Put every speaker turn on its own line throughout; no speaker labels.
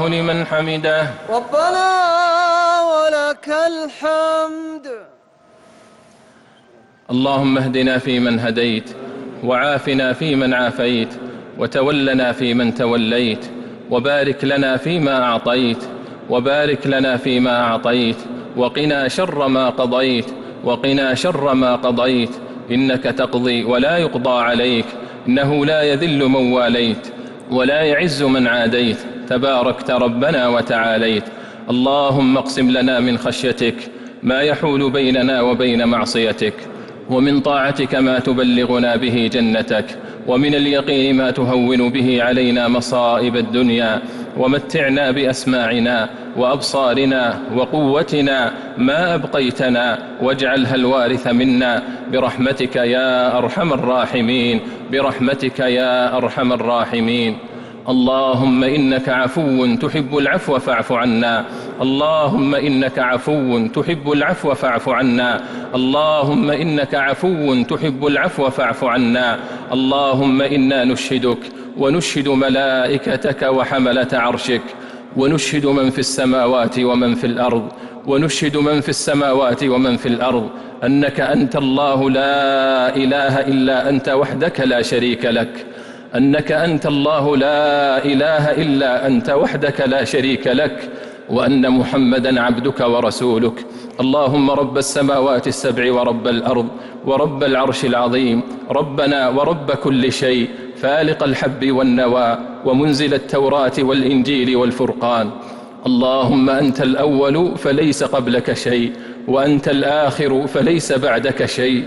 الله لمن حمده.
ربنا ولك الحمد.
اللهم اهدنا فيمن هديت، وعافنا فيمن عافيت، وتولنا فيمن توليت، وبارك لنا فيما أعطيت، وبارك لنا فيما أعطيت، وقنا شر ما قضيت، وقنا شر ما قضيت، إنك تقضي ولا يقضى عليك، إنه لا يذل من واليت ولا يعز من عاديت، تباركت ربنا وتعاليت. اللهم اقسم لنا من خشيتك ما يحول بيننا وبين معصيتك، ومن طاعتك ما تبلغنا به جنتك، ومن اليقين ما تهون به علينا مصائب الدنيا، ومتعنا بأسماعنا وأبصارنا وقوتنا ما أبقيتنا، واجعلها الوارث منا برحمتك يا أرحم الراحمين، برحمتك يا أرحم الراحمين. اللهم إنك عفو تحب العفو فاعف عنا، اللهم إنك عفو تحب العفو فاعف عنا، اللهم إنك عفو تحب العفو فاعف عنا. اللهم إنا نشهدك ونشهد ملائكتك وحملة عرشك، ونشهد من في السماوات ومن في الأرض، ونشهد من في السماوات ومن في الأرض أنك أنت الله لا إله إلا أنت وحدك لا شريك لك، أنك أنت الله لا إله إلا أنت وحدك لا شريك لك، وأن محمدا عبدك ورسولك. اللهم رب السماوات السبع ورب الأرض ورب العرش العظيم، ربنا ورب كل شيء، فالق الحب والنوى، ومنزل التوراة والإنجيل والفرقان. اللهم أنت الأول فليس قبلك شيء، وأنت الآخر فليس بعدك شيء،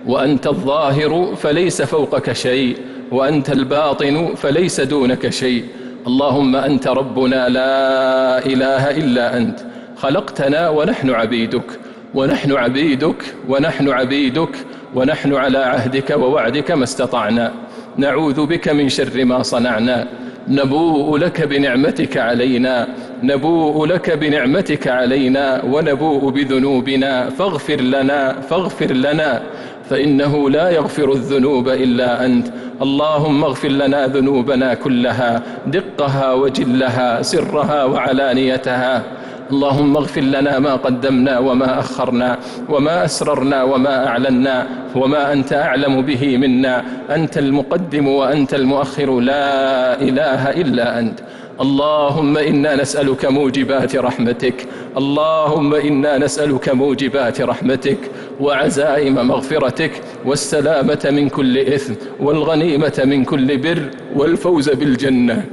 وأنت الظاهر فليس فوقك شيء، وأنت الباطن فليس دونك شيء. اللهم أنت ربنا لا إله إلا أنت، خلقتنا ونحن عبيدك، ونحن عبيدك، ونحن عبيدك، ونحن على عهدك ووعدك ما استطعنا، نعوذ بك من شر ما صنعنا، نبوء لك بنعمتك علينا، نبوء لك بنعمتك علينا، ونبوء بذنوبنا، فاغفر لنا، فاغفر لنا، فإنه لا يغفر الذنوب إلا أنت. اللهم اغفر لنا ذنوبنا كلها، دقها وجلها، سرها وعلانيتها. اللهم اغفر لنا ما قدمنا وما أخرنا، وما أسررنا وما أعلنا، وما أنت أعلم به منا، أنت المقدم وأنت المؤخر، لا إله إلا أنت. اللهم إنا نسألك موجبات رحمتك، اللهم إنا نسألك موجبات رحمتك وعزائم مغفرتك، والسلامة من كل إثم، والغنيمة من كل بر، والفوز بالجنة،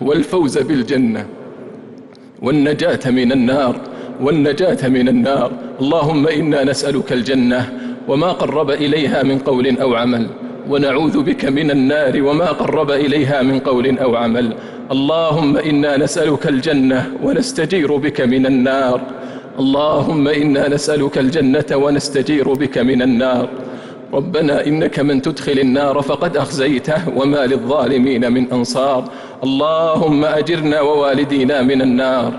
والفوز بالجنة، والنجاة من النار، والنجاة من النار. اللهم إنا نسألك الجنة وما قرب إليها من قول أو عمل، ونعوذ بك من النار وما قرب إليها من قول أو عمل. اللهم إنا نسألك الجنة ونستجير بك من النار، اللهم إنا نسألك الجنة ونستجير بك من النار. ربنا إنك من تدخل النار فقد أخزيته، وما للظالمين من أنصار. اللهم أجرنا ووالدينا من النار،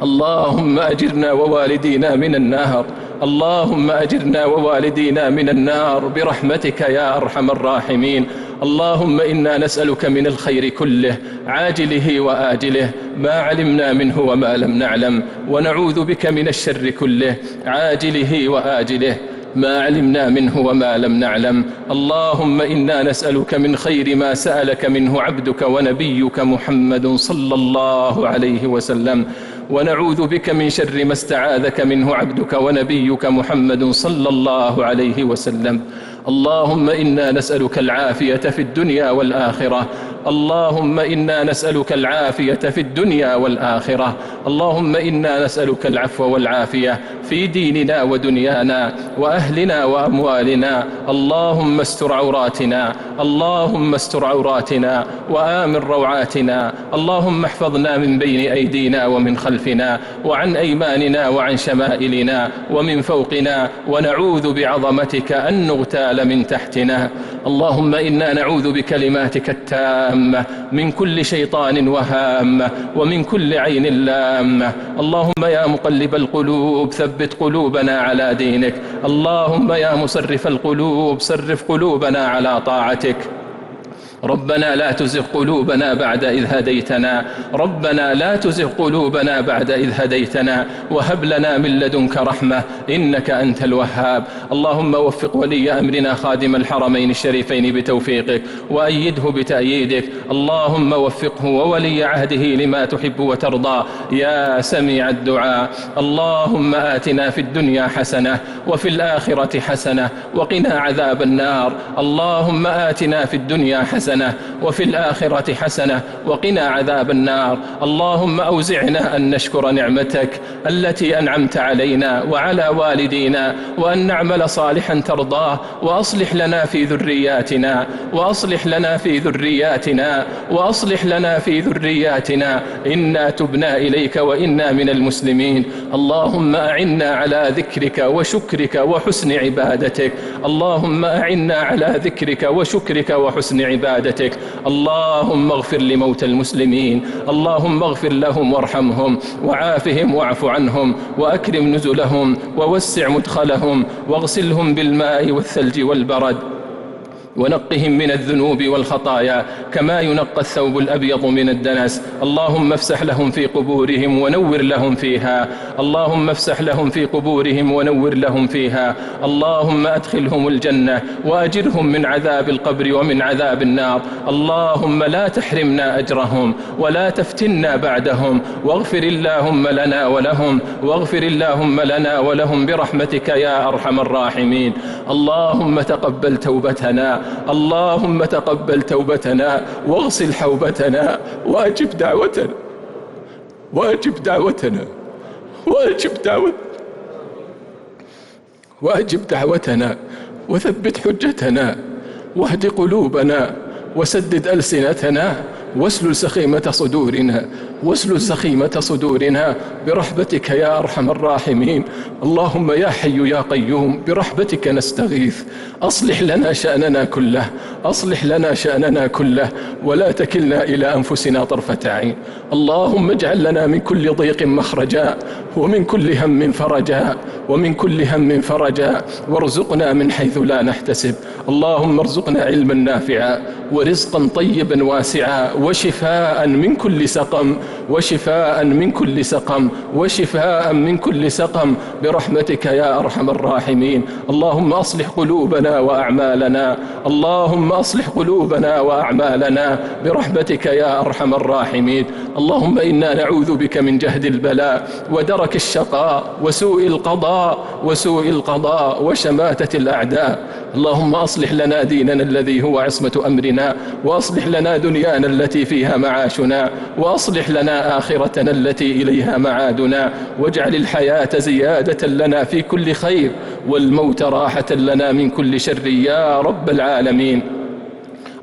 اللهم أجرنا ووالدينا من النار، اللهم أجرنا ووالدينا من النار برحمتك يا أرحم الراحمين. اللهم إنا نسألك من الخير كله عاجله وآجله، ما علمنا منه وما لم نعلم، ونعوذ بك من الشر كله عاجله وآجله، ما علمنا منه وما لم نعلم. اللهم إنا نسألك من خير ما سألك منه عبدك ونبيك محمد صلى الله عليه وسلم، ونعوذ بك من شر ما استعاذك منه عبدك ونبيك محمد صلى الله عليه وسلم. اللهم إنا نسألك العافية في الدنيا والآخرة، اللهم إنا نسألك العافية في الدنيا والآخرة، اللهم إنا نسألك العفو والعافية في ديننا ودنيانا وأهلنا وأموالنا. اللهم استر عوراتنا، اللهم استر عوراتنا وآمن روعاتنا. اللهم احفظنا من بين أيدينا ومن خلفنا وعن أيماننا وعن شمائلنا ومن فوقنا، ونعوذ بعظمتك أن نغتال من تحتنا. اللهم إنا نعوذ بكلماتك التامة من كل شيطان وهامة، ومن كل عين لامة. اللهم يا مقلب القلوب ثبت قلوبنا على دينك، اللهم يا مصرف القلوب صرف قلوبنا على طاعتك. ربنا لا تزغ قلوبنا بعد إذ هديتنا، ربنا لا تزغ قلوبنا بعد إذ هديتنا وهب لنا من لدنك رحمة إنك أنت الوهاب. اللهم وفق ولي أمرنا خادم الحرمين الشريفين بتوفيقك وأيده بتأييدك، اللهم وفقه وولي عهده لما تحب وترضى يا سميع الدعاء. اللهم آتنا في الدنيا حسنة وفي الآخرة حسنة وقنا عذاب النار. اللهم آتنا في الدنيا حسنة وفي الآخرة حسنة وقنا عذاب النار. اللهم أوزعنا أن نشكر نعمتك التي أنعمت علينا وعلى والدينا، وأن نعمل صالحا ترضاه، وأصلح لنا في ذرياتنا وأصلح لنا في ذرياتنا وأصلح لنا في ذرياتنا إنا تبنا إليك وإنا من المسلمين. اللهم أعنا على ذكرك وشكرك وحسن عبادتك، اللهم أعنا على ذكرك وشكرك وحسن عبادتك. اللهم اغفر لموتى المسلمين، اللهم اغفر لهم وارحمهم وعافهم واعف عنهم وأكرم نزلهم ووسع مدخلهم واغسلهم بالماء والثلج والبرد ونقهم من الذنوب والخطايا كما ينقى الثوب الأبيض من الدنس. اللهم افسح لهم في قبورهم ونور لهم فيها، اللهم افسح لهم في قبورهم ونور لهم فيها. اللهم أدخلهم الجنة وأجرهم من عذاب القبر ومن عذاب النار. اللهم لا تحرمنا أجرهم ولا تفتنا بعدهم، واغفر اللهم لنا ولهم، واغفر اللهم لنا ولهم برحمتك يا أرحم الراحمين. اللهم تقبل توبتنا، اللهم تقبل توبتنا واغسل حوبتنا وأجب دعوتنا وأجب دعوتنا وأجب دعوتنا وأجب دعوتنا وثبت حجتنا واهد قلوبنا وسدد ألسنتنا واسلل سخيمة صدورنا واسلل سخيمة صدورنا برحمتك يا أرحم الراحمين. اللهم يا حي يا قيوم برحمتك نستغيث، أصلح لنا شأننا كله، أصلح لنا شأننا كله ولا تكلنا إلى أنفسنا طرفة عين. اللهم اجعل لنا من كل ضيق مخرجا ومن كل هم فرجا ومن كل هم فرجا، وارزقنا من حيث لا نحتسب. اللهم ارزقنا علما نافعا ورزقا طيبا واسعا وشفاء من كل سقم وشفاء من كل سقم وشفاء من كل سقم برحمتك يا أرحم الراحمين. اللهم أصلح قلوبنا وأعمالنا، اللهم أصلح قلوبنا وأعمالنا برحمتك يا أرحم الراحمين. اللهم إنا نعوذ بك من جهد البلاء ودرك الشقاء وسوء القضاء وشماتة الأعداء. اللهم أصلح لنا ديننا الذي هو عصمة أمرنا، وأصلح لنا دنيانا التي فيها معاشنا، وأصلح لنا آخرتنا التي إليها معادنا، واجعل الحياة زيادة لنا في كل خير والموت راحة لنا من كل شر يا رب العالمين.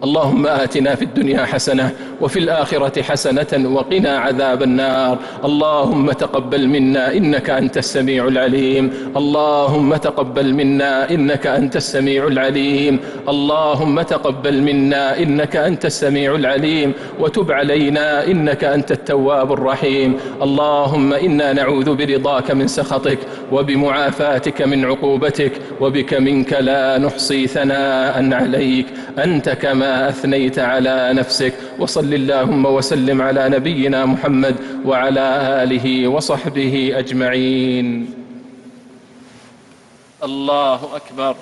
اللهم آتنا في الدنيا حسنة وفي الآخرة حسنة وقنا عذاب النار. اللهم تقبل منا إنك أنت السميع العليم، اللهم تقبل منا إنك أنت السميع العليم، اللهم تقبل منا إنك أنت السميع العليم، وتب علينا إنك أنت التواب الرحيم. اللهم إنا نعوذ برضاك من سخطك وبمعافاتك من عقوبتك، وبك منك لا نحصي ثناء عليك أنت كما أثنيت على نفسك. وصل اللهم وسلم على نبينا محمد وعلى آله وصحبه أجمعين. الله أكبر.